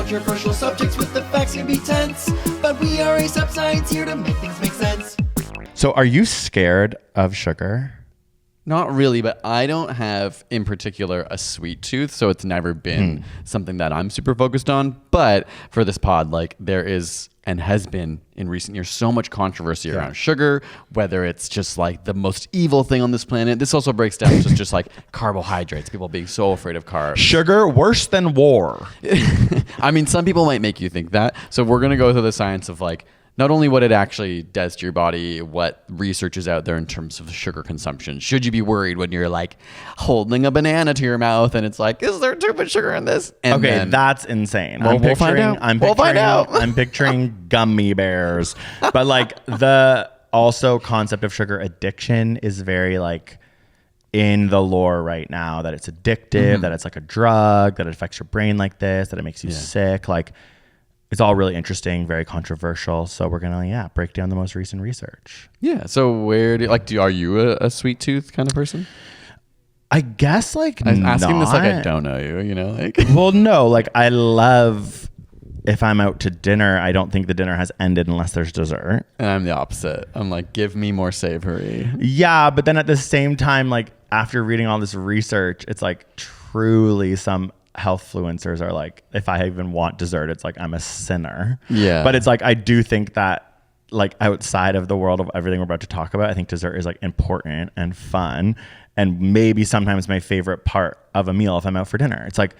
controversial subjects with the facts can be tense, but we are A$AP Science here to make things make sense. So are you scared of sugar? Not really, but I don't have, in particular, a sweet tooth, so it's never been something that I'm super focused on. But for this pod, like, there is and has been in recent years so much controversy around sugar, whether it's just like the most evil thing on this planet. This also breaks down to just like carbohydrates, people being so afraid of carbs. Sugar worse than war. I mean, some people might make you think that. So we're going to go through the science of like, not only what it actually does to your body, what research is out there in terms of sugar consumption. Should you be worried when you're like holding a banana to your mouth and it's like, is there too much sugar in this? And okay, then, that's insane. We'll find out. We'll find out. I'm picturing gummy bears. But like the also concept of sugar addiction is very like in the lore right now, that it's addictive, that it's like a drug, that it affects your brain like this, that it makes you sick. Like, it's all really interesting, very controversial. So we're gonna break down the most recent research. Yeah. So where do are you a sweet tooth kind of person? I guess like I'm asking this like I don't know you. You know, like well, no, like I love if I'm out to dinner. I don't think the dinner has ended unless there's dessert. And I'm the opposite. I'm like, give me more savory. Yeah, but then at the same time, like after reading all this research, it's like truly some health influencers are like, if I even want dessert, it's like I'm a sinner. Yeah. But it's like I do think that like outside of the world of everything we're about to talk about, I think dessert is like important and fun and maybe sometimes my favorite part of a meal if I'm out for dinner. It's like,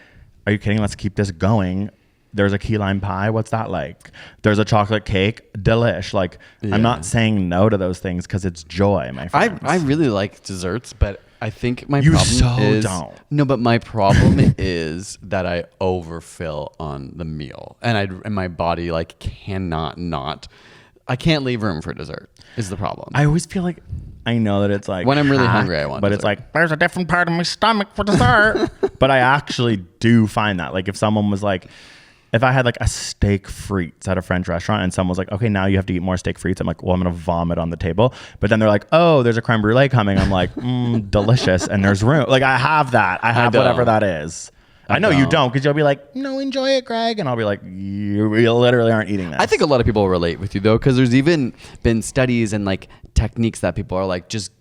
are you kidding? Let's keep this going. There's a key lime pie. What's that like? There's a chocolate cake. Delish. Like I'm not saying no to those things because it's joy, my friends. I really like desserts, but I think my problem my problem is that I overfill on the meal and my body like I can't leave room for dessert is the problem. I always feel like I know that it's like when I'm really hungry, I want but dessert. It's like there's a different part of my stomach for dessert. But I actually do find that like if someone was like, if I had like a steak frites at a French restaurant and someone was like, okay, now you have to eat more steak frites. I'm like, well, I'm going to vomit on the table. But then they're like, oh, there's a creme brulee coming. I'm like, delicious. And there's room. Like I have that. I have whatever that is. I know you don't because you'll be like, no, enjoy it, Greg. And I'll be like, you literally aren't eating this. I think a lot of people relate with you though, because there's even been studies and like techniques that people are like, just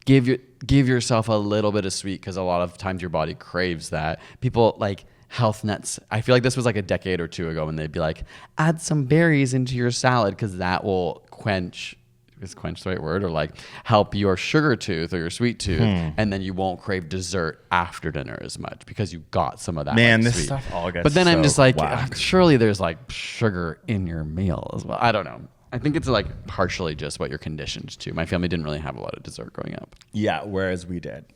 give yourself a little bit of sweet because a lot of times your body craves that. People like health nets. I feel like this was like a decade or two ago when they'd be like, add some berries into your salad because that will quench the right word, or like help your sugar tooth or your sweet tooth, and then you won't crave dessert after dinner as much because you got some of that. Man, like, this sweet stuff all gets. But then I'm just like, whacked. surely there's like sugar in your meal as well. I don't know. I think it's like partially just what you're conditioned to. My family didn't really have a lot of dessert growing up. Yeah, whereas we did.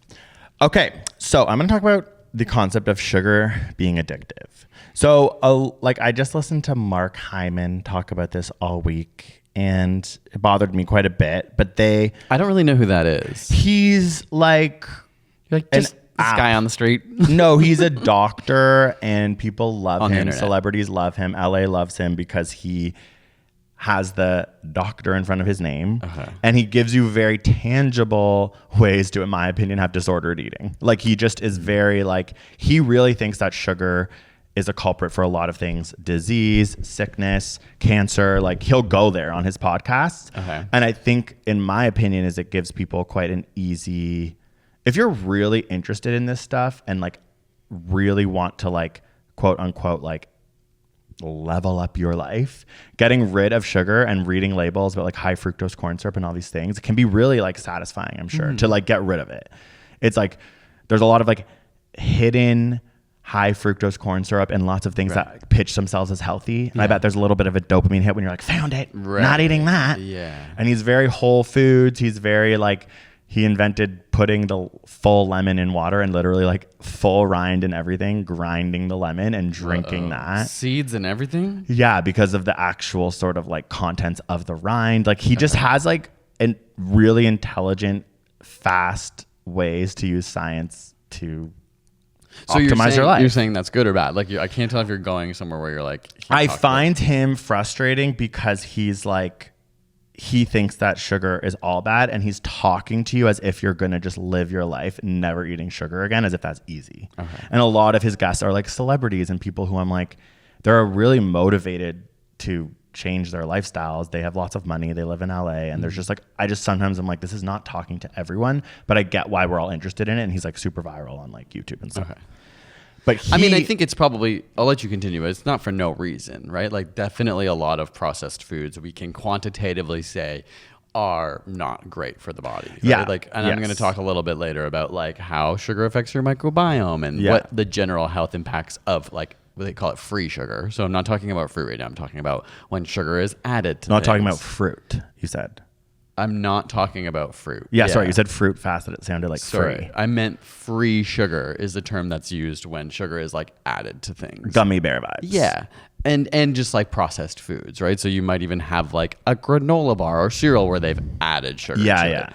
Okay, so I'm going to talk about the concept of sugar being addictive. So like I just listened to Mark Hyman talk about this all week and it bothered me quite a bit, but I don't really know who that is. He's like just this guy on the street. No, he's a doctor and people love him. Celebrities love him. LA loves him because he has the doctor in front of his name, and he gives you very tangible ways to, in my opinion, have disordered eating. Like he just is very like, he really thinks that sugar is a culprit for a lot of things, disease, sickness, cancer. Like he'll go there on his podcasts. And I think, in my opinion, is it gives people quite an easy, if you're really interested in this stuff and like really want to like quote unquote like level up your life, getting rid of sugar and reading labels about like high fructose corn syrup and all these things, it can be really like satisfying, I'm sure, to like get rid of it. It's like there's a lot of like hidden high fructose corn syrup and lots of things that pitch themselves as healthy. And I bet there's a little bit of a dopamine hit when you're like, found it, not eating that. And he's very whole foods. He's very like, he invented putting the full lemon in water and literally like full rind and everything, grinding the lemon and drinking that. Seeds and everything? Yeah, because of the actual sort of like contents of the rind. Like he just has like a really intelligent, fast ways to use science to optimize your life. You're saying that's good or bad? Like I can't tell if you're going somewhere where you're like... I find him frustrating because he's like, he thinks that sugar is all bad and he's talking to you as if you're going to just live your life never eating sugar again, as if that's easy. And a lot of his guests are like celebrities and people who I'm like, they're really motivated to change their lifestyles. They have lots of money. They live in LA. And there's just like, sometimes I'm like, this is not talking to everyone, but I get why we're all interested in it. And he's like super viral on like YouTube and stuff. Okay. But I mean, I think it's probably, I'll let you continue, but it's not for no reason, right? Like definitely a lot of processed foods we can quantitatively say are not great for the body. Right? Yeah. Like, and I'm going to talk a little bit later about like how sugar affects your microbiome and what the general health impacts of like, they call it free sugar. So I'm not talking about fruit right now. I'm talking about when sugar is added to not things. talking about fruit, you said. I'm not talking about fruit. Yeah, sorry. You said fruit fast that it sounded like free. I meant free sugar is the term that's used when sugar is like added to things. Gummy bear vibes. Yeah. And just like processed foods, right? So you might even have like a granola bar or cereal where they've added sugar to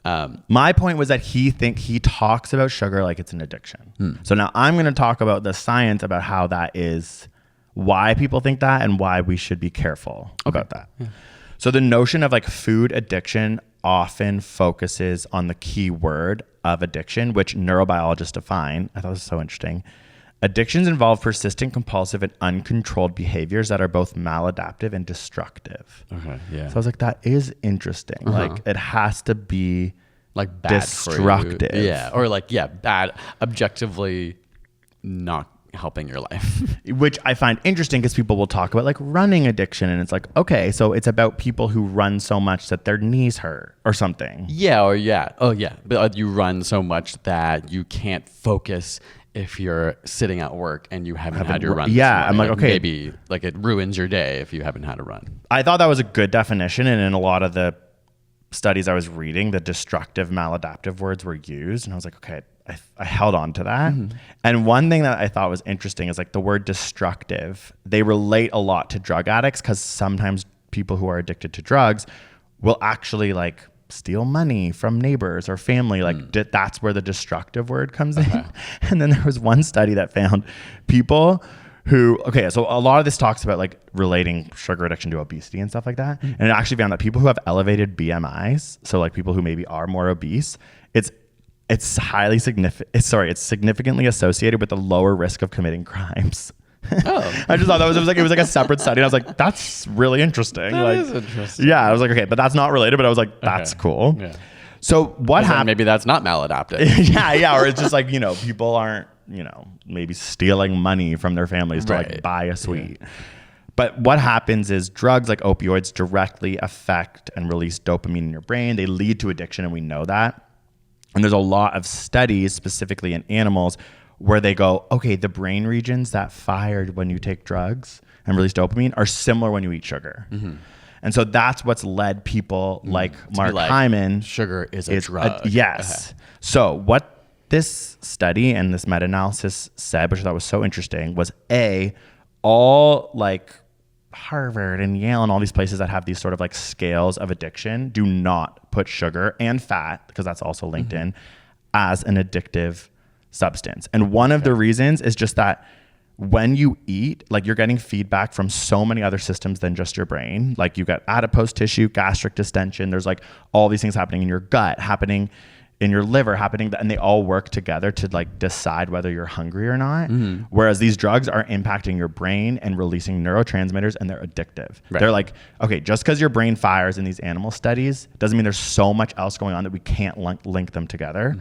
it. My point was that he talks about sugar like it's an addiction. So now I'm going to talk about the science about how that is, why people think that and why we should be careful about that. Yeah. So the notion of like food addiction often focuses on the key word of addiction, which neurobiologists define. I thought this was so interesting. Addictions involve persistent, compulsive, and uncontrolled behaviors that are both maladaptive and destructive. Okay, yeah. So I was like, that is interesting. Like, it has to be like bad destructive. For you. Yeah, or like, bad, objectively not helping your life. Which I find interesting because people will talk about like running addiction, and it's like, okay, so it's about people who run so much that their knees hurt or something. But you run so much that you can't focus if you're sitting at work and you haven't had your run. Yeah, I'm like, okay. Maybe like it ruins your day if you haven't had a run. I thought that was a good definition, and in a lot of the studies I was reading, the destructive, maladaptive words were used, and I was like, okay, I held on to that. And one thing that I thought was interesting is like the word destructive, they relate a lot to drug addicts because sometimes people who are addicted to drugs will actually like steal money from neighbors or family. Like that's where the destructive word comes in. And then there was one study that found people who, so a lot of this talks about like relating sugar addiction to obesity and stuff like that. And it actually found that people who have elevated BMIs, so like people who maybe are more obese, it's highly significant. It's significantly associated with a lower risk of committing crimes. I just thought it was like a separate study. And I was like, that's really interesting. That is interesting. Yeah, I was like, okay, but that's not related. But I was like, that's cool. Yeah. So what happened? Maybe that's not maladaptive. yeah. Or it's just like, people aren't, maybe stealing money from their families to like buy a sweet. Yeah. But what happens is drugs like opioids directly affect and release dopamine in your brain. They lead to addiction, and we know that. And there's a lot of studies, specifically in animals, where they go, okay, the brain regions that fired when you take drugs and release dopamine are similar when you eat sugar. And so that's what's led people like Mark Hyman. Sugar is a drug. Yes. So what this study and this meta-analysis said, which I thought was so interesting, was all like Harvard and Yale and all these places that have these sort of like scales of addiction do not put sugar and fat, because that's also linked in, as an addictive substance. And one of the reasons is just that when you eat, like you're getting feedback from so many other systems than just your brain. Like you got adipose tissue, gastric distension. There's like all these things happening in your gut, happening in your liver, and they all work together to like decide whether you're hungry or not. Whereas these drugs are impacting your brain and releasing neurotransmitters, and they're addictive. They're like, okay, just because your brain fires in these animal studies doesn't mean there's so much else going on that we can't link them together.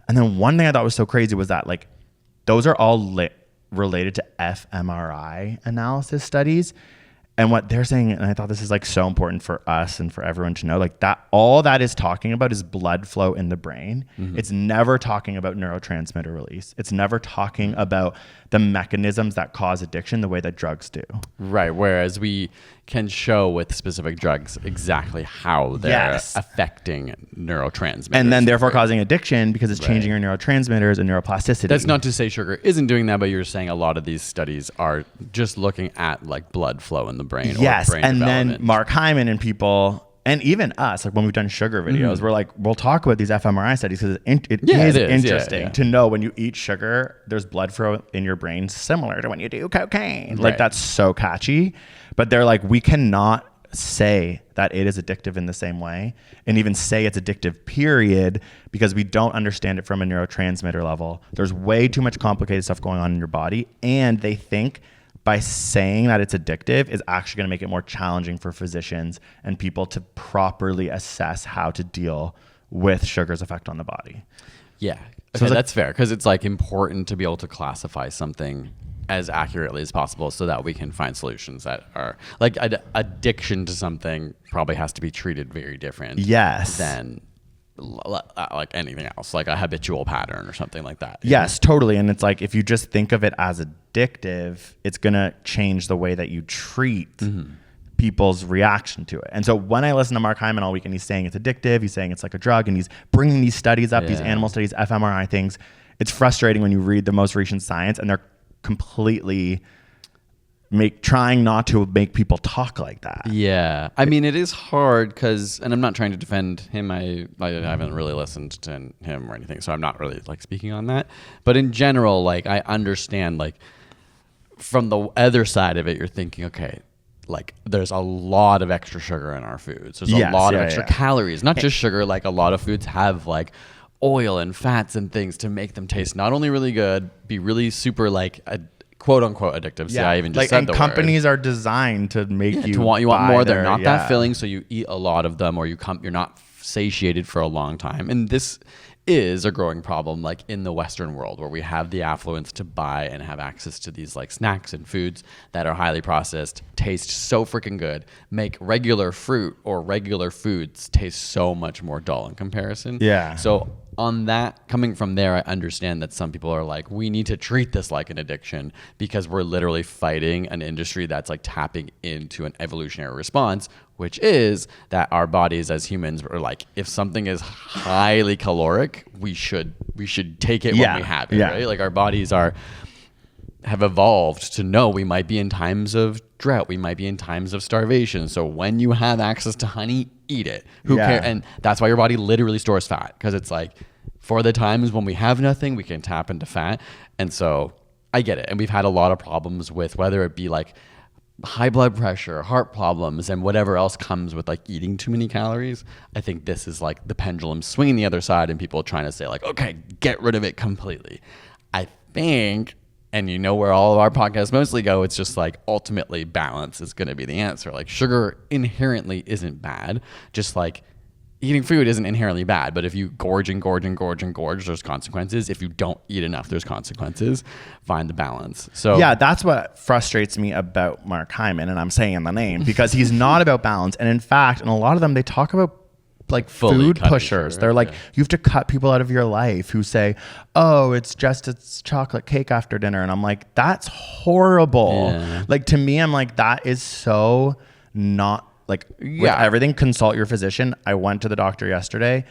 And then one thing I thought was so crazy was that like those are all related to fMRI analysis studies. And what they're saying, and I thought this is like so important for us and for everyone to know, like that all that is talking about is blood flow in the brain. It's never talking about neurotransmitter release. It's never talking about the mechanisms that cause addiction the way that drugs do. Right. Whereas we can show with specific drugs exactly how they're affecting neurotransmitters. And then therefore causing addiction because it's changing your neurotransmitters and neuroplasticity. That's not to say sugar isn't doing that, but you're saying a lot of these studies are just looking at like blood flow in the brain. Yes. Or brain and development. Then Mark Hyman and people, and even us, like when we've done sugar videos, we're like, we'll talk about these fMRI studies because it is interesting to know when you eat sugar, there's blood flow in your brain similar to when you do cocaine. Like that's so catchy. But they're like, we cannot say that it is addictive in the same way and even say it's addictive, period, because we don't understand it from a neurotransmitter level. There's way too much complicated stuff going on in your body. And they think by saying that it's addictive is actually going to make it more challenging for physicians and people to properly assess how to deal with sugar's effect on the body. Yeah. So Okay, that's fair, because it's like important to be able to classify something as accurately as possible so that we can find solutions that are like addiction to something probably has to be treated very different than like anything else, like a habitual pattern or something like that. Yes, totally. And it's like, if you just think of it as addictive, it's going to change the way that you treat people's reaction to it. And so when I listen to Mark Hyman all week and he's saying it's addictive, he's saying it's like a drug, and he's bringing these studies up, these animal studies, fMRI things, it's frustrating when you read the most recent science and they're completely trying not to make people talk like that. Yeah. I mean, it is hard because, and I'm not trying to defend him. I haven't really listened to him or anything, so I'm not really like speaking on that. But in general, like I understand, like from the other side of it, you're thinking, okay, like there's a lot of extra sugar in our foods. There's a lot of extra calories, not just sugar. Like a lot of foods have like oil and fats and things to make them taste not only really good, be really super like quote unquote addictive. See, I even just said the word. Companies are designed to make you want more. They're not that filling, so you eat a lot of them, or you're not satiated for a long time. And this is a growing problem, like in the Western world, where we have the affluence to buy and have access to these like snacks and foods that are highly processed, taste so freaking good, make regular fruit or regular foods taste so much more dull in comparison. Yeah. So on that, coming from there, I understand that some people are like, we need to treat this like an addiction because we're literally fighting an industry that's like tapping into an evolutionary response, which is that our bodies as humans are like, if something is highly caloric, we should take it when we have it, right? Like our bodies have evolved to know we might be in times of drought, we might be in times of starvation. So when you have access to honey, eat it. Who cares? And that's why your body literally stores fat, because it's like, for the times when we have nothing, we can tap into fat. And so I get it. And we've had a lot of problems with whether it be like high blood pressure, heart problems, and whatever else comes with like eating too many calories. I think this is like the pendulum swinging the other side and people trying to say like, okay, get rid of it completely. I think, and you know where all of our podcasts mostly go, it's just like ultimately balance is going to be the answer. Like sugar inherently isn't bad. Just like eating food isn't inherently bad, but if you gorge, there's consequences. If you don't eat enough, there's consequences. Find the balance. So yeah, that's what frustrates me about Mark Hyman, and I'm saying the name because he's not about balance. And in fact, in a lot of them, they talk about like food pushers. They're like, you have to cut people out of your life who say, oh, it's chocolate cake after dinner. And I'm like, that's horrible. Yeah. Like to me, I'm like, that is so not like with everything. Consult your physician. I went to the doctor yesterday.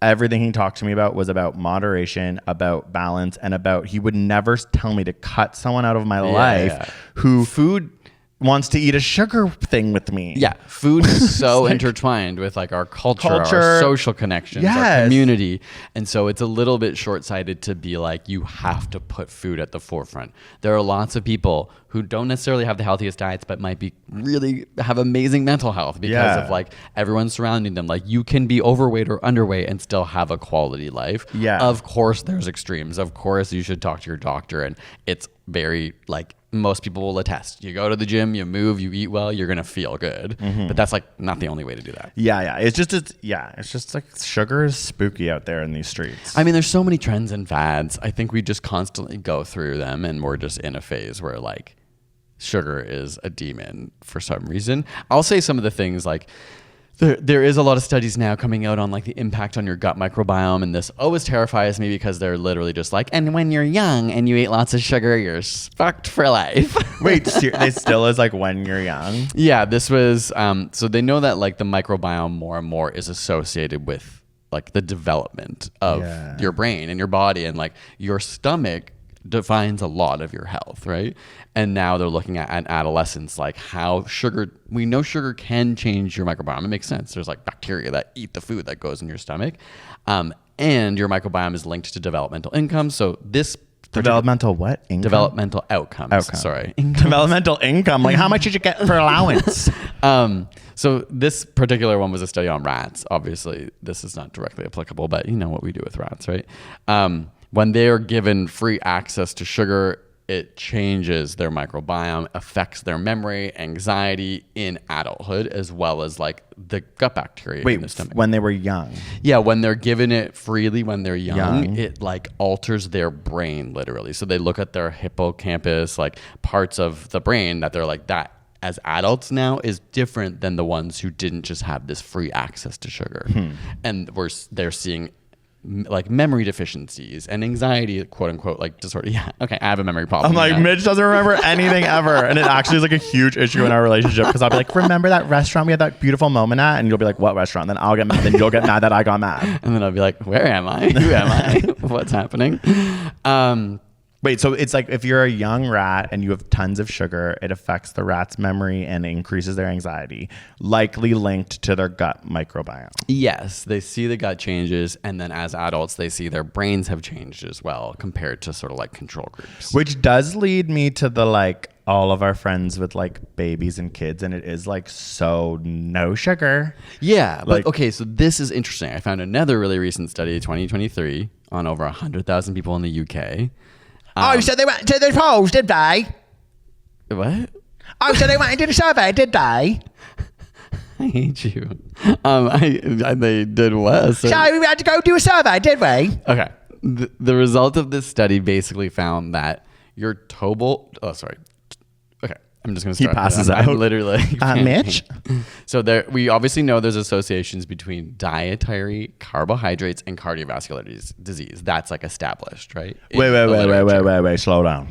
Everything he talked to me about was about moderation, about balance, and about, he would never tell me to cut someone out of my life who food wants to eat a sugar thing with me. Yeah. Food is so like, intertwined with like our culture, our social connections, our community. And so it's a little bit short-sighted to be like, you have to put food at the forefront. There are lots of people who don't necessarily have the healthiest diets, but might be really have amazing mental health because of like everyone surrounding them. Like you can be overweight or underweight and still have a quality life. Yeah. Of course there's extremes. Of course you should talk to your doctor, and it's very like, most people will attest. You go to the gym, you move, you eat well, you're going to feel good. Mm-hmm. But that's like not the only way to do that. Yeah. It's just like sugar is spooky out there in these streets. I mean, there's so many trends and fads. I think we just constantly go through them, and we're just in a phase where like sugar is a demon for some reason. I'll say some of the things like, there is a lot of studies now coming out on like the impact on your gut microbiome, and this always terrifies me because they're literally just like, and when you're young and you eat lots of sugar, you're fucked for life. Wait, it still is like when you're young? Yeah, this was, so they know that like the microbiome more and more is associated with like the development of your brain and your body, and like your stomach defines a lot of your health, right? And now they're looking at adolescence, like how we know sugar can change your microbiome. It makes sense. There's like bacteria that eat the food that goes in your stomach. And your microbiome is linked to developmental income. So this developmental what? Income? Developmental outcomes. Sorry. Developmental income. Like how much did you get for allowance? So this particular one was a study on rats. Obviously, this is not directly applicable, but you know what we do with rats, right? When they are given free access to sugar, it changes their microbiome, affects their memory, anxiety in adulthood, as well as like the gut bacteria in the stomach. When they were young. Yeah, when they're given it freely when they're young, it like alters their brain literally. So they look at their hippocampus, like parts of the brain that they're like, that as adults now is different than the ones who didn't just have this free access to sugar. And they're seeing like memory deficiencies and anxiety, quote unquote, like disorder. Yeah, okay, I have a memory problem. I'm like, Mitch doesn't remember anything ever. And it actually is like a huge issue in our relationship because I'll be like, remember that restaurant we had that beautiful moment at? And you'll be like, what restaurant? Then I'll get mad. Then you'll get mad that I got mad. And then I'll be like, where am I? Who am I? What's happening? Wait, so it's like if you're a young rat and you have tons of sugar, it affects the rat's memory and increases their anxiety, likely linked to their gut microbiome. Yes, they see the gut changes, and then as adults, they see their brains have changed as well compared to sort of like control groups. Which does lead me to the like all of our friends with like babies and kids, and it is like so no sugar. Yeah, like, but okay, so this is interesting. I found another really recent study, 2023, on over 100,000 people in the UK. So they went to the polls, did they? What? So they went and did a survey, did they? I hate you. They did what? So we had to go do a survey, did we? Okay. The result of this study basically found that your total... Oh, sorry. Okay. I'm just going to start. He passes out. I'm literally... Mitch? So we obviously know there's associations between dietary carbohydrates and cardiovascular disease. That's like established, right? Wait. Slow down.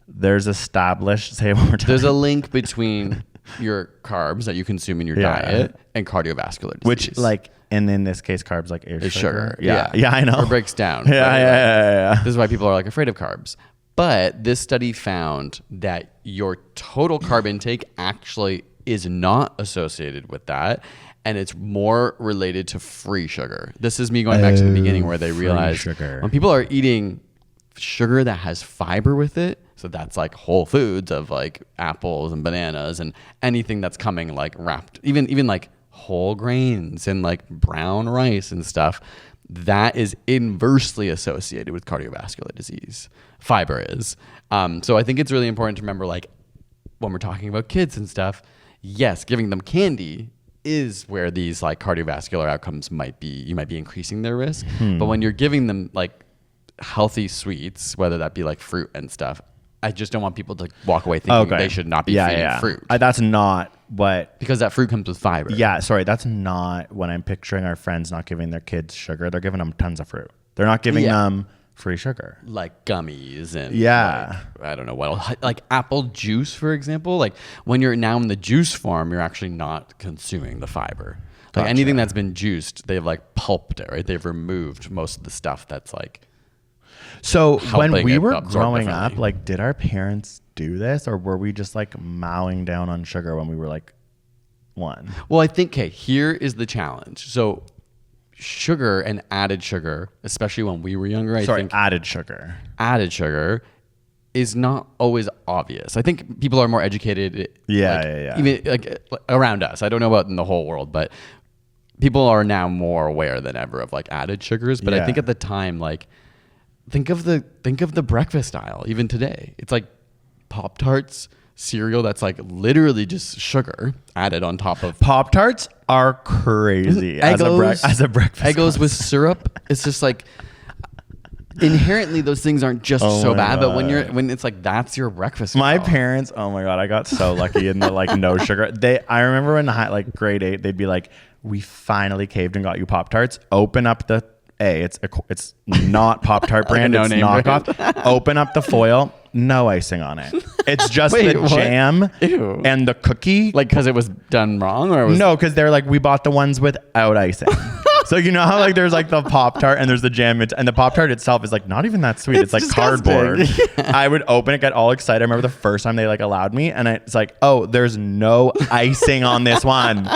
There's established... Say it one more time. There's a link between your carbs that you consume in your diet and cardiovascular disease. Which like... And in this case, carbs like is sugar. Yeah, I know. Or breaks down. Yeah. This is why people are like afraid of carbs. But this study found that your total carb intake actually is not associated with that. And it's more related to free sugar. This is me going back to the beginning where they realized when people are eating sugar that has fiber with it, so that's like whole foods of like apples and bananas and anything that's coming like wrapped, even like whole grains and like brown rice and stuff, that is inversely associated with cardiovascular disease. Fiber is. So I think it's really important to remember, like when we're talking about kids and stuff, yes, giving them candy is where these like cardiovascular outcomes might be. You might be increasing their risk. But when you're giving them like healthy sweets, whether that be like fruit and stuff, I just don't want people to walk away thinking they should not be feeding fruit. That's not what... Because that fruit comes with fiber. Yeah, sorry. That's not when I'm picturing our friends not giving their kids sugar. They're giving them tons of fruit. They're not giving them free sugar. Like gummies and like, I don't know what else. Like apple juice, for example. Like when you're now in the juice form, you're actually not consuming the fiber. Like anything that's been juiced, they've like pulped it, right? They've removed most of the stuff that's like... So when we were growing up, like, did our parents do this, or were we just like mowing down on sugar when we were like 1? Well, I think, here is the challenge. So sugar and added sugar, especially when we were younger, I think added sugar is not always obvious. I think people are more educated. Even like around us. I don't know about in the whole world, but people are now more aware than ever of like added sugars. But I think at the time, like, Think of the breakfast aisle, even today. It's like Pop-Tarts, cereal that's like literally just sugar added on top of... Pop-Tarts are crazy as a breakfast Eggos with syrup. It's just like... Inherently, those things aren't just so bad, but when it's like that's your breakfast. My parents, oh my God, I got so lucky in the like no sugar. I remember in like grade 8, they'd be like, we finally caved and got you Pop-Tarts. Open up the... It's not Pop-Tart brand. It's knockoff. Open up the foil. No icing on it. It's just the jam and the cookie. Like because it was done wrong, or no? Because they're like, we bought the ones without icing. So you know how like there's like the Pop-Tart and there's the jam, and the Pop-Tart itself is like not even that sweet. It's like disgusting. cardboard. I would open it, get all excited. I remember the first time they like allowed me, and it's like, oh, there's no icing on this one.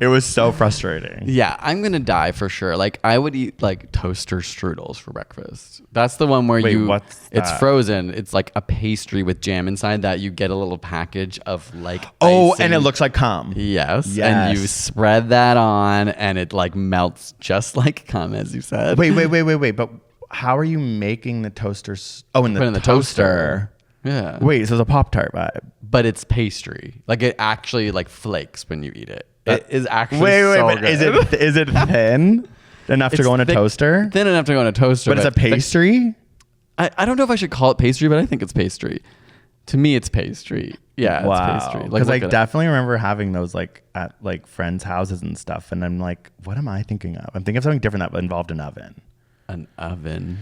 It was so frustrating. Yeah, I'm gonna die for sure. Like I would eat like toaster strudels for breakfast. That's the one where it's frozen. It's like a pastry with jam inside that you get a little package of like icing. And it looks like cum. Yes. And you spread that on and it like melts just like cum, as you said. Wait. But how are you making the toasters? Oh, in Put it in the toaster. Yeah. Wait, so it's a Pop-Tart vibe. But it's pastry. Like it actually like flakes when you eat it. It is actually but is it thin enough to go in a toaster? Thin enough to go in a toaster. But it's a pastry? I don't know if I should call it pastry, but I think it's pastry. To me, it's pastry. Yeah, it's pastry. Because I definitely remember having those like at like friends' houses and stuff. And I'm like, what am I thinking of? I'm thinking of something different that involved an oven. An oven.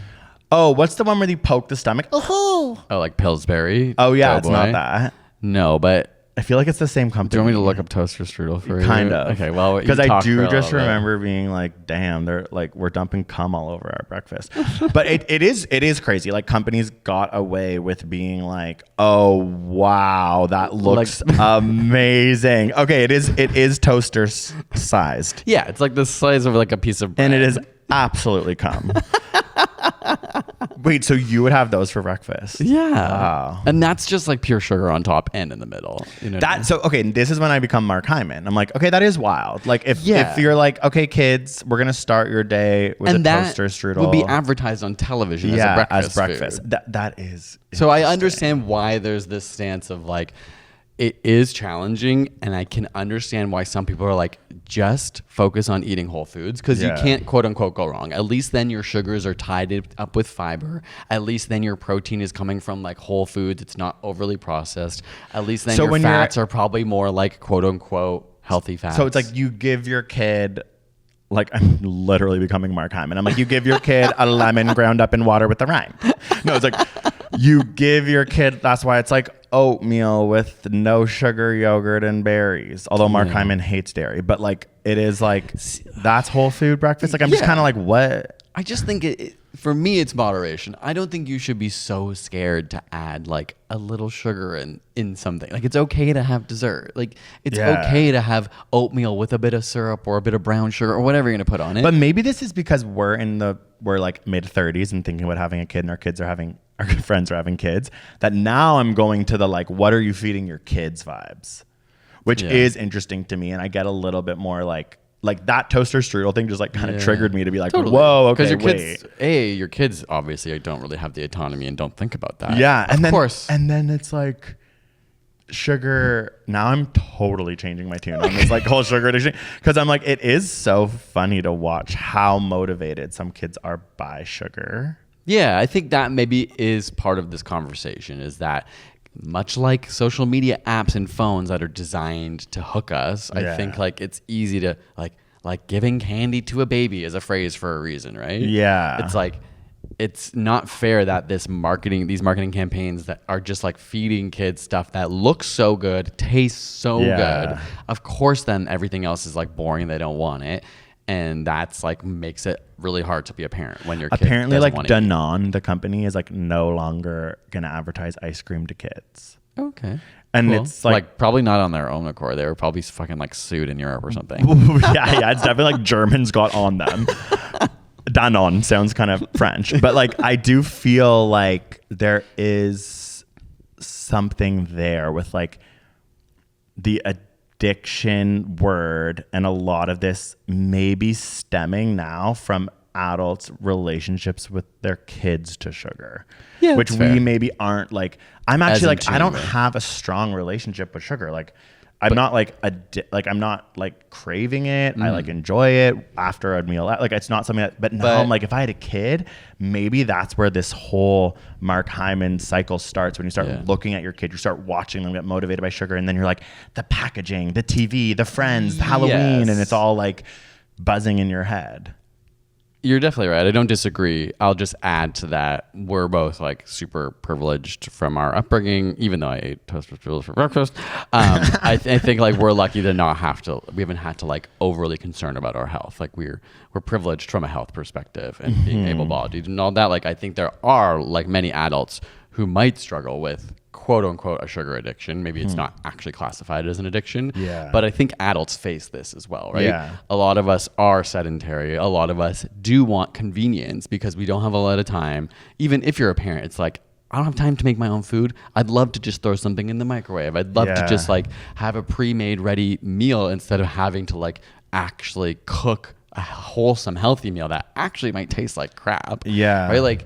Oh, what's the one where you poke the stomach? Oh, like Pillsbury. Oh, yeah, Doughboy. it's not that. No, but I feel like it's the same company. do you want me to look up toaster strudel for you? Kind of. Okay, well, because I do just remember being like, damn, they're like, we're dumping cum all over our breakfast. But it is crazy. Like companies got away with being like, oh wow, that looks amazing. Okay, it is toaster sized. Yeah, it's like the size of like a piece of bread. And it is absolutely cum. Wait, so you would have those for breakfast? Yeah. Wow. And that's just like pure sugar on top and in the middle. You know what I mean? So okay, this is when I become Mark Hyman. I'm like, okay, that is wild. Like if you're like, okay, kids, we're gonna start your day with a toaster strudel. Would be advertised on television as breakfast. Food. That is so I understand why there's this stance of like it is challenging, and I can understand why some people are like, just focus on eating whole foods, because you can't quote unquote go wrong. At least then your sugars are tied up with fiber. At least then your protein is coming from like whole foods. It's not overly processed. At least then your fats are probably more like quote unquote healthy fats. So it's like you give your kid, like I'm literally becoming Mark Hyman. I'm like, you give your kid a lemon ground up in water with the rind. No, it's like you give your kid, that's why it's like oatmeal with no sugar, yogurt, and berries. Although Mark Hyman hates dairy, but like it is like, that's whole food breakfast. Like I'm just kind of like, what? I just think for me, it's moderation. I don't think you should be so scared to add like a little sugar in something. Like it's okay to have dessert. Like it's okay to have oatmeal with a bit of syrup or a bit of brown sugar or whatever you're gonna put on it. But maybe this is because we're like mid 30s and thinking about having a kid, and our friends are having kids, that now I'm going to the like, what are you feeding your kids vibes, which is interesting to me. And I get a little bit more like that toaster strudel thing just like kind of triggered me to be like, whoa, okay, because your kids obviously don't really have the autonomy and don't think about that. Yeah, of course. And then it's like sugar. Now I'm totally changing my tune on this like whole sugar addiction, because I'm like, it is so funny to watch how motivated some kids are by sugar. Yeah, I think that maybe is part of this conversation, is that much like social media apps and phones that are designed to hook us, I think like it's easy to like giving candy to a baby is a phrase for a reason, right? Yeah. It's like, it's not fair that these marketing campaigns that are just like feeding kids stuff that looks so good, tastes so good. Of course, then everything else is like boring. They don't want it. And that's like makes it really hard to be a parent when your kid apparently like doesn't Danone, the company, is like no longer gonna advertise ice cream to kids. Okay. And it's like probably not on their own accord. They were probably fucking like sued in Europe or something. yeah, it's definitely like Germans got on them. Danone sounds kind of French, but like I do feel like there is something there with like the addiction word, and a lot of this maybe stemming now from adults' relationships with their kids to sugar, which we maybe aren't like. I'm actually like, I don't have a strong relationship with sugar. Like I'm not like I'm not like craving it. I like enjoy it after a meal. Like it's not something that, but now I'm like, if I had a kid, maybe that's where this whole Mark Hyman cycle starts. When you start looking at your kid, you start watching them get motivated by sugar, and then you're like, the packaging, the TV, the friends, the Halloween, and it's all like buzzing in your head. You're definitely right. I don't disagree. I'll just add to that. We're both like super privileged from our upbringing, even though I ate toast with strudel for breakfast. I think like we're lucky to not have to, we haven't had to like overly concern about our health. Like we're privileged from a health perspective and being able-bodied and all that. Like I think there are like many adults who might struggle with quote unquote a sugar addiction. Maybe it's not actually classified as an addiction, but I think adults face this as well, right? Yeah. A lot of us are sedentary. A lot of us do want convenience because we don't have a lot of time. Even if you're a parent, it's like, I don't have time to make my own food. I'd love to just throw something in the microwave. I'd love to just like have a pre-made ready meal instead of having to like actually cook a wholesome, healthy meal that actually might taste like crap. Yeah. Right. Like,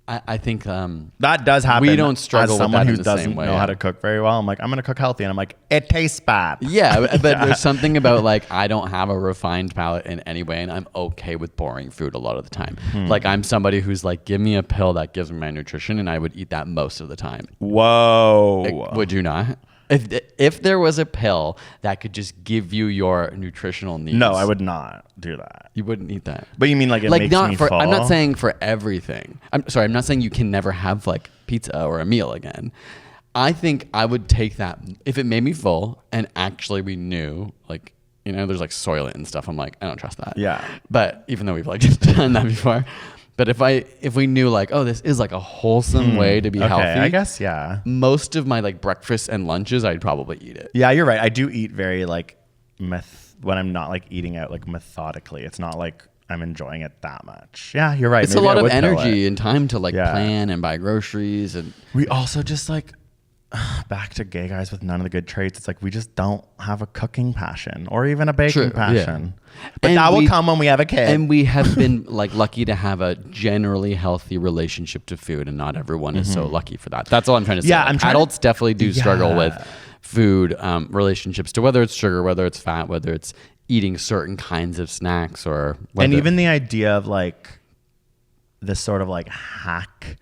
I think that does happen. We don't struggle as with someone that who in the doesn't same way. know how to cook very well. I'm like, I'm gonna cook healthy, and I'm like, it tastes bad. Yeah, but there's something about like I don't have a refined palate in any way, and I'm okay with boring food a lot of the time. Like I'm somebody who's like, give me a pill that gives me my nutrition, and I would eat that most of the time. Whoa. Like, would you not? If there was a pill that could just give you your nutritional needs, No, I would not do that. You wouldn't eat that. But you mean like it makes not me for? full? I'm not saying for everything. I'm sorry. I'm not saying you can never have like pizza or a meal again. I think I would take that if it made me full and actually we knew like, you know, there's like soylent and stuff. I'm like, I don't trust that. Yeah. But even though we've like done that before. But if we knew like, oh, this is like a wholesome way to be healthy. I guess, yeah. Most of my like breakfasts and lunches, I'd probably eat it. Yeah, you're right. I do eat very like when I'm not like eating out like methodically. It's not like I'm enjoying it that much. Yeah, you're right. It's Maybe a lot I of would pill energy it. and time to like plan and buy groceries. And we also just like back to gay guys with none of the good traits. It's like we just don't have a cooking passion or even a baking passion. Yeah. But and that will come when we have a kid. And we have been like lucky to have a generally healthy relationship to food, and not everyone is so lucky for that. That's all I'm trying to say. Yeah, like, adults definitely do struggle with food relationships to whether it's sugar, whether it's fat, whether it's eating certain kinds of snacks, or and even the idea of like this sort of like hack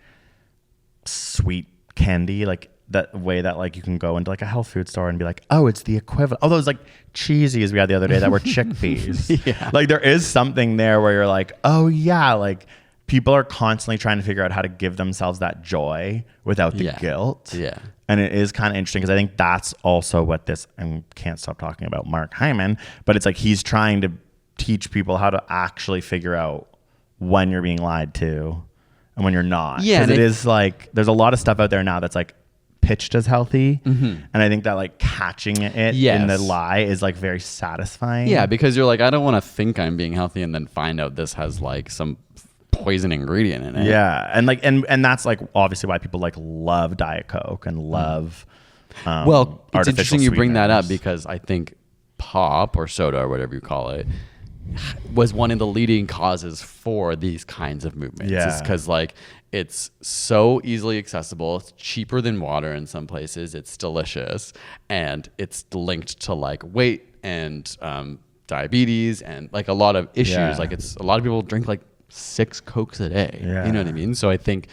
sweet candy, like that way that like you can go into like a health food store and be like, oh, it's the equivalent. Oh, those like cheesies we had the other day that were chickpeas. Yeah. Like there is something there where you're like, oh yeah, like people are constantly trying to figure out how to give themselves that joy without the guilt. Yeah. And it is kind of interesting because I think that's also what this, I can't stop talking about Mark Hyman, but it's like he's trying to teach people how to actually figure out when you're being lied to and when you're not. Yeah. Because it is like, there's a lot of stuff out there now that's like pitched as healthy. And I think that like catching it in the lie is like very satisfying. Yeah, because you're like, I don't want to think I'm being healthy and then find out this has like some poison ingredient in it. Yeah. And like, and that's like obviously why people like love Diet Coke and love, well, it's interesting you bring that up sweeteners. because I think pop or soda or whatever you call it was one of the leading causes for these kinds of movements. Yeah. It's because like it's so easily accessible. It's cheaper than water in some places. It's delicious, and it's linked to like weight and diabetes and like a lot of issues. Yeah. Like it's a lot of people drink like 6 Cokes a day. Yeah. You know what I mean? So I think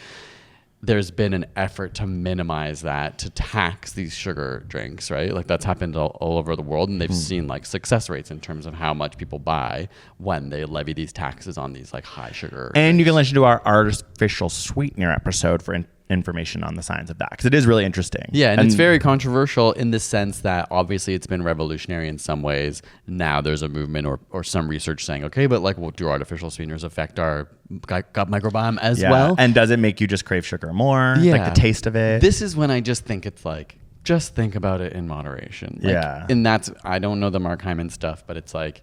there's been an effort to minimize that, to tax these sugar drinks, right? Like that's happened all over the world, and they've seen like success rates in terms of how much people buy when they levy these taxes on these like high sugar. And you can listen to our artificial sweetener episode for information on the science of that, because it is really interesting. Yeah, and it's very controversial in the sense that obviously it's been revolutionary in some ways. Now there's a movement or some research saying, okay, but like, well, do artificial sweeteners affect our gut microbiome as well? And does it make you just crave sugar more? Yeah. Like the taste of it? This is when I just think it's like, just think about it in moderation. Like, Yeah. And that's, I don't know the Mark Hyman stuff, but it's like,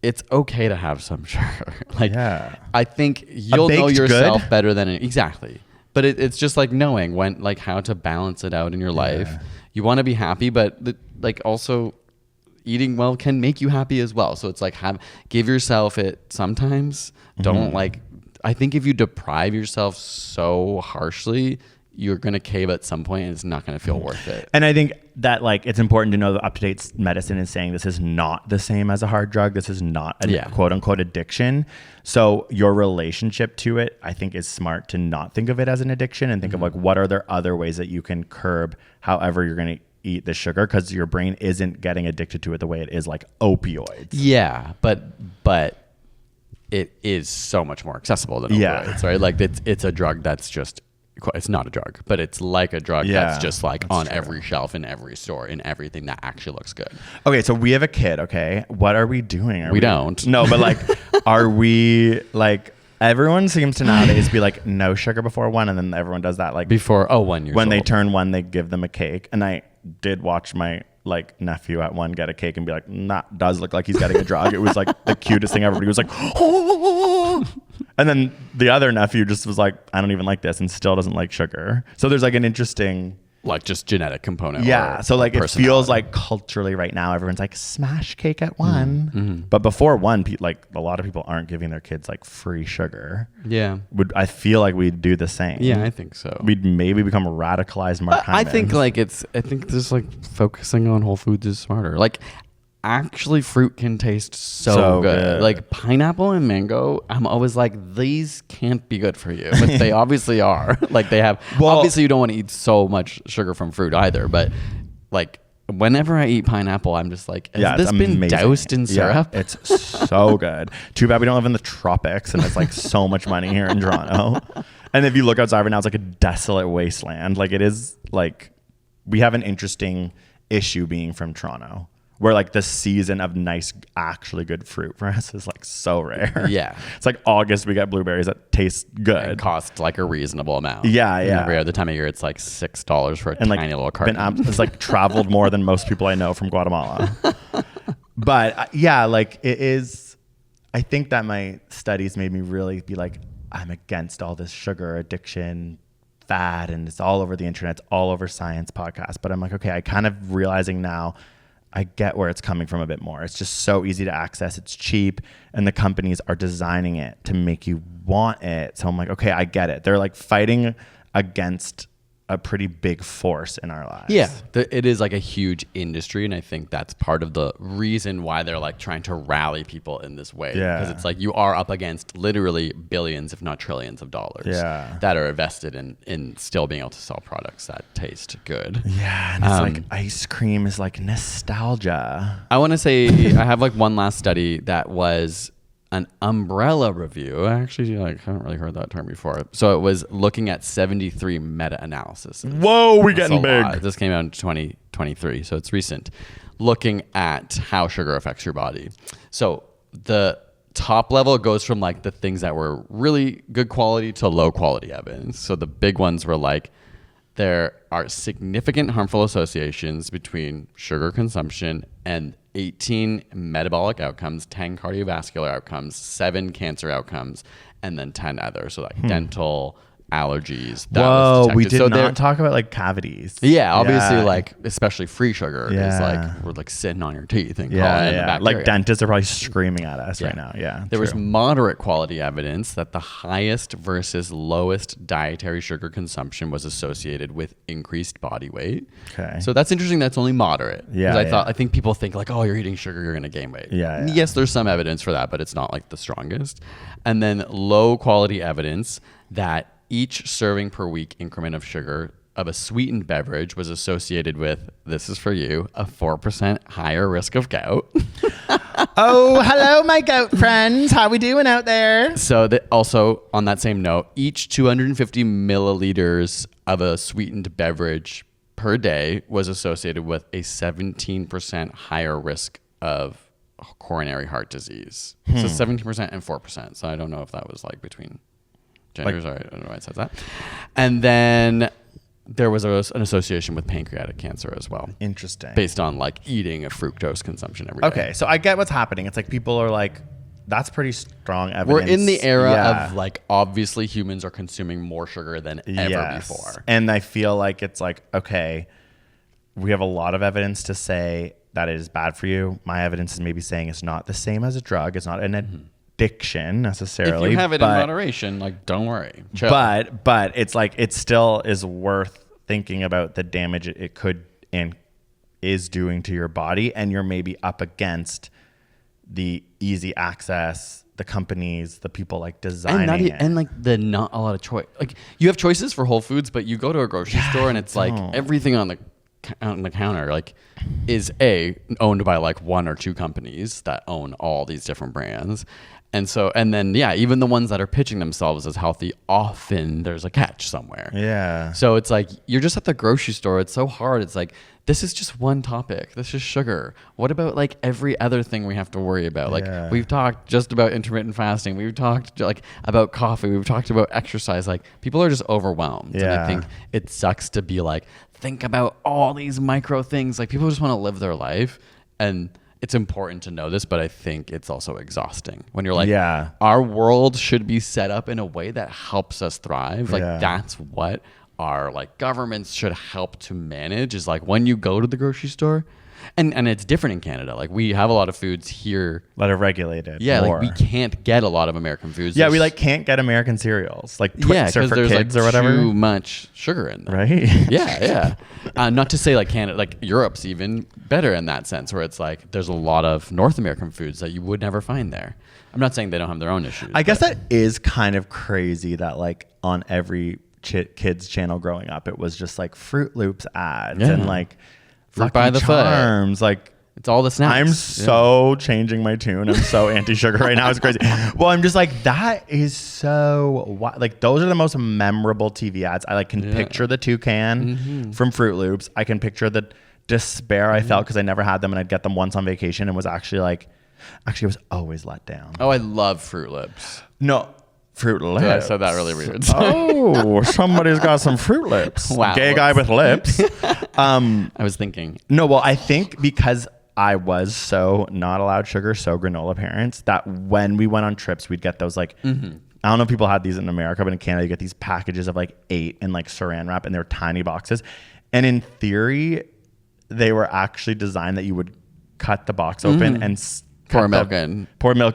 it's okay to have some sugar. Like, Yeah. I think you'll know baked yourself good? better than exactly. But it's just like knowing when, like how to balance it out in your life. You want to be happy, but like also eating well can make you happy as well. So it's like give yourself it sometimes. Don't like, I think if you deprive yourself so harshly, you're going to cave at some point and it's not going to feel worth it. And I think that like it's important to know that up-to-date medicine is saying this is not the same as a hard drug. This is not a quote unquote addiction. So your relationship to it, I think, is smart to not think of it as an addiction and think of like, what are there other ways that you can curb however you're going to eat the sugar, because your brain isn't getting addicted to it the way it is like opioids. Yeah, but it is so much more accessible than opioids, right? Like it's a drug that's just, it's not a drug, but it's like a drug that's just like on every shelf in every store in everything that actually looks good. Okay, so we have a kid, okay? What are we doing? We don't. No, but like, are we like, everyone seems to nowadays be like, no sugar before 1, and then everyone does that like before 1 year when old. they turn 1, they give them a cake. And I did watch my like nephew at 1 get a cake and be like, that does look like he's getting a drug. It was like the cutest thing. Everybody was like, oh. And then the other nephew just was like, I don't even like this, and still doesn't like sugar. So there's like an interesting like just genetic component. Yeah. So like it feels personality. like culturally right now, everyone's like smash cake at one. But before one, like a lot of people aren't giving their kids like free sugar. Yeah. I feel like we'd do the same. Yeah, I think so. We'd maybe become radicalized Mark I think Hymans. I think just like focusing on whole foods is smarter. Like actually fruit can taste so good. Like pineapple and mango, I'm always like, these can't be good for you, but they obviously are. Like they have, obviously you don't want to eat so much sugar from fruit either, but like whenever I eat pineapple, I'm just like, has this been doused in syrup? Yeah, it's so good. Too bad we don't live in the tropics and it's like so much money here in Toronto. And if you look outside right now, it's like a desolate wasteland. Like it is like, we have an interesting issue being from Toronto, where like the season of nice, actually good fruit for us is like so rare. Yeah. It's like August, we get blueberries that taste good. And cost like a reasonable amount. Yeah, And yeah. every other time of year, it's like $6 for a And like tiny little carton. it's like traveled more than most people I know from Guatemala. But yeah, like it is, I think that my studies made me really be like, I'm against all this sugar addiction fad, and it's all over the internet, it's all over science podcasts. But I'm like, okay, I kind of realizing now, I get where it's coming from a bit more. It's just so easy to access. It's cheap, and the companies are designing it to make you want it. So I'm like, okay, I get it. They're like fighting against a pretty big force in our lives. Yeah, it is like a huge industry, and I think that's part of the reason why they're like trying to rally people in this way. Yeah. Because it's like you are up against literally billions, if not trillions of dollars that are invested in still being able to sell products that taste good. Yeah, and it's like ice cream is like nostalgia. I want to say I have like one last study that was an umbrella review. I actually haven't really heard that term before. So it was looking at 73 meta-analysis. Whoa, we're That's getting a big. lot. This came out in 2023, so it's recent. Looking at how sugar affects your body. So the top level goes from like the things that were really good quality to low quality evidence. So the big ones were like, there are significant harmful associations between sugar consumption and 18 metabolic outcomes, 10 cardiovascular outcomes, 7 cancer outcomes, and then 10 others. So like dental, allergies. That was We detected. did not talk about like cavities. Yeah, obviously, like especially free sugar is Yeah. like we're like sitting on your teeth and calling in the Yeah, bacteria. like dentists are probably screaming at us right now. Yeah, There was true. moderate quality evidence that the highest versus lowest dietary sugar consumption was associated with increased body weight. Okay. So that's interesting. That's only moderate. Yeah, 'Cause yeah. I think people think like, oh, you're eating sugar, you're going to gain weight. Yeah, yeah. Yes, there's some evidence for that, but it's not like the strongest. And then low quality evidence that each serving per week increment of sugar of a sweetened beverage was associated with, this is for you, a 4% higher risk of gout. Oh, hello, my goat friends. How we doing out there? So that also on that same note, each 250 milliliters of a sweetened beverage per day was associated with a 17% higher risk of coronary heart disease. So 17% and 4%. So I don't know if that was like between genders, or I don't know why it says that. And then there was an association with pancreatic cancer as well. Interesting. Based on like eating a fructose consumption every day. Okay, so I get what's happening. It's like people are like, that's pretty strong evidence. We're in the era Yeah. of like, obviously humans are consuming more sugar than ever Yes. before. And I feel like it's like, okay, we have a lot of evidence to say that it is bad for you. My evidence is maybe saying it's not the same as a drug. It's not an addiction necessarily. If you have it but, in moderation, like don't worry. Chill. But it's like, it still is worth thinking about the damage it could and is doing to your body. And you're maybe up against the easy access, the companies, the people like designing it. And like the not a lot of choice. Like you have choices for Whole Foods, but you go to a grocery store and it's like everything on the counter like is owned by like one or two companies that own all these different brands. And then even the ones that are pitching themselves as healthy, often there's a catch somewhere. Yeah. So it's like you're just at the grocery store. It's so hard. It's like, this is just one topic. This is sugar. What about like every other thing we have to worry about? Like we've talked just about intermittent fasting. We've talked like about coffee. We've talked about exercise. Like people are just overwhelmed. Yeah. And I think it sucks to be like, think about all these micro things. Like people just want to live their life, and it's important to know this, but I think it's also exhausting when you're like, our world should be set up in a way that helps us thrive. Like that's what our like governments should help to manage is like when you go to the grocery store, and it's different in Canada. Like we have a lot of foods here that are regulated. Yeah, more. like we can't get a lot of American foods. Yeah, we like can't get American cereals, like Twix or for there's kids like or whatever. Too much sugar in them. Right? Yeah. Not to say like Canada, like Europe's even better in that sense, where it's like there's a lot of North American foods that you would never find there. I'm not saying they don't have their own issues. I guess that is kind of crazy that like on every kids channel growing up, it was just like Fruit Loops ads and like Fruit by the Charms, like it's all the snacks. I'm so changing my tune. I'm so anti-sugar right now. It's crazy. Well, I'm just like, that is so like those are the most memorable TV ads. I like can picture the toucan from Fruit Loops. I can picture the despair I felt because I never had them and I'd get them once on vacation and was actually I was always let down. Oh, I love Fruit Loops. No. Fruit Lips. I said that really weird. Oh, somebody's got some Fruit Lips. Wow. Gay guy with lips. I was thinking. No, well, I think because I was so not allowed sugar, so granola parents, that when we went on trips, we'd get those like, I don't know if people had these in America, but in Canada, you get these packages of like 8 in like saran wrap and they're tiny boxes. And in theory, they were actually designed that you would cut the box open and pour milk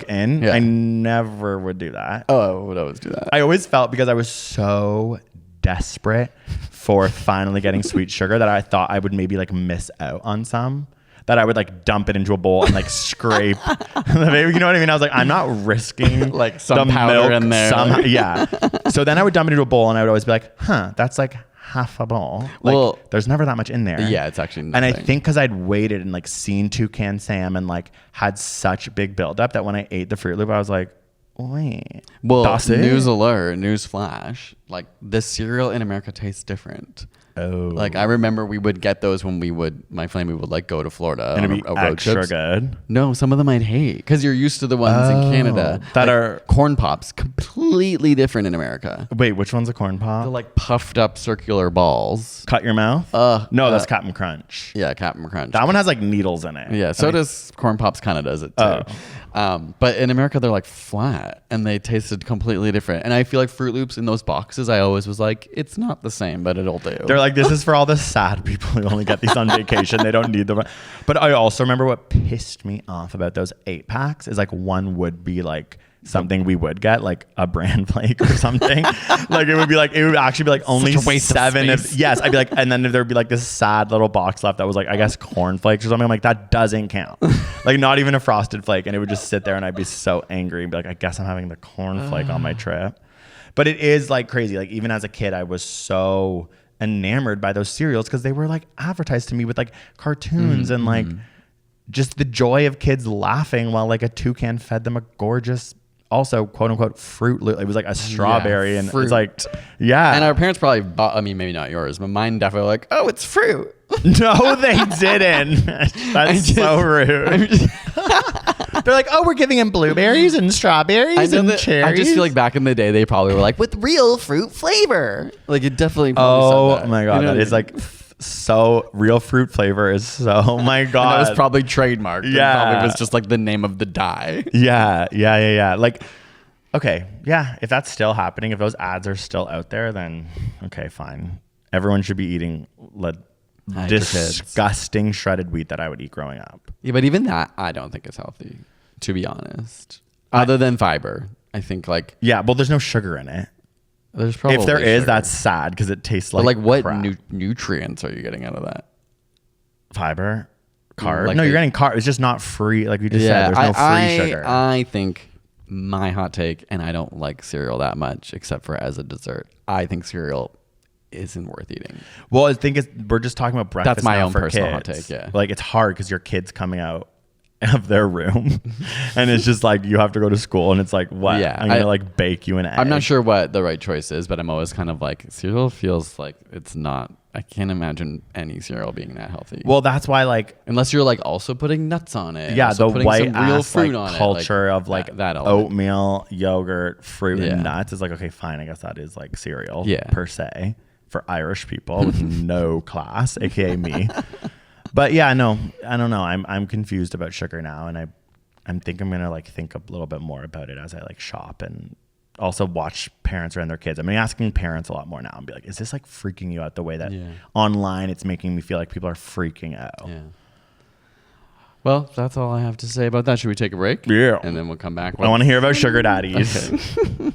in. Yeah. I never would do that. Oh, I would always do that. I always felt because I was so desperate for finally getting sweet sugar that I thought I would maybe like miss out on some, that I would like dump it into a bowl and like scrape the baby. You know what I mean? I was like, I'm not risking like some the powder milk in there. Yeah. So then I would dump it into a bowl and I would always be like, that's like half a bowl. Like, well, there's never that much in there. Yeah, it's actually nothing. And I think because I'd waited and like seen Toucan Sam and like had such big buildup that when I ate the Fruit Loop, I was like, wait. Well, news alert, news flash. Like this cereal in America tastes different. Oh. Like I remember we would get those when my family would like go to Florida and on it'd be a road extra trips. Good. No, some of them I'd hate because you're used to the ones in Canada that like are corn pops, completely different in America. Wait, which one's a corn pop? They're like puffed up circular balls. Cut your mouth? No, that's Captain Crunch. Yeah, Captain Crunch. That one has like needles in it. Yeah, so does Corn Pops kind of does it too. But in America, they're like flat and they tasted completely different. And I feel like Fruit Loops in those boxes, I always was like, it's not the same, but it'll do. They're like, this is for all the sad people who only get these on vacation. They don't need them. But I also remember what pissed me off about those 8-packs is like one would be like something we would get, like a bran flake or something. Like it would actually be like only 7 of yes. I'd be like, and then there'd be like this sad little box left that was like, I guess corn flakes or something. I'm like, that doesn't count. Like not even a frosted flake. And it would just sit there and I'd be so angry and be like, I guess I'm having the corn flake on my trip. But it is like crazy. Like even as a kid, I was so enamored by those cereals because they were like advertised to me with like cartoons and like just the joy of kids laughing while like a toucan fed them a gorgeous, also quote unquote Fruit Loop. It was like a strawberry and fruit. It's like, yeah. And our parents probably bought, I mean, maybe not yours, but mine definitely like, oh, it's fruit. No, they didn't. That's so rude. They're like, oh, we're giving him blueberries and strawberries and cherries. I just feel like back in the day, they probably were like, with real fruit flavor. Like it definitely probably said that. My God. You know that is like so real fruit flavor is so, oh my God. And that was probably trademarked. Yeah. It probably was just like the name of the dye. Yeah. Like, okay. Yeah. If that's still happening, if those ads are still out there, then okay, fine. Everyone should be eating disgusting shredded wheat that I would eat growing up. Yeah, but even that, I don't think is healthy, to be honest. Other than fiber, I think like... Yeah, well, there's no sugar in it. There's probably if there is, sugar. that's sad because it tastes like But like what crap. nutrients are you getting out of that? Fiber? Carb? Like no, you're getting carb. It's just not free. Like we just said, there's no free sugar. I think my hot take, and I don't like cereal that much except for as a dessert. I think cereal isn't worth eating. Well, I think we're just talking about breakfast. That's my now own for personal kids. hot take, yeah. Like it's hard because your kid's coming out of their room and it's just like you have to go to school and it's like, what? Yeah, I'm gonna like bake you an egg. I'm not sure what the right choice is, but I'm always kind of like cereal feels like it's not. I can't imagine any cereal being that healthy. Well, that's why like unless you're like also putting nuts on it. Yeah, the white some real ass fruit like on culture it. of like that element. oatmeal, yogurt, fruit, and nuts is like, okay, fine. I guess that is like cereal per se for Irish people with no class, aka me. But yeah, no, I don't know. I'm confused about sugar now, and I'm thinking I'm gonna like think a little bit more about it as I like shop and also watch parents around their kids. I'm asking parents a lot more now and be like, is this like freaking you out the way that Yeah. online it's making me feel like people are freaking out? Yeah. Well, that's all I have to say about that. Should we take a break? Yeah. And then we'll come back. I want to hear about sugar daddies. Okay.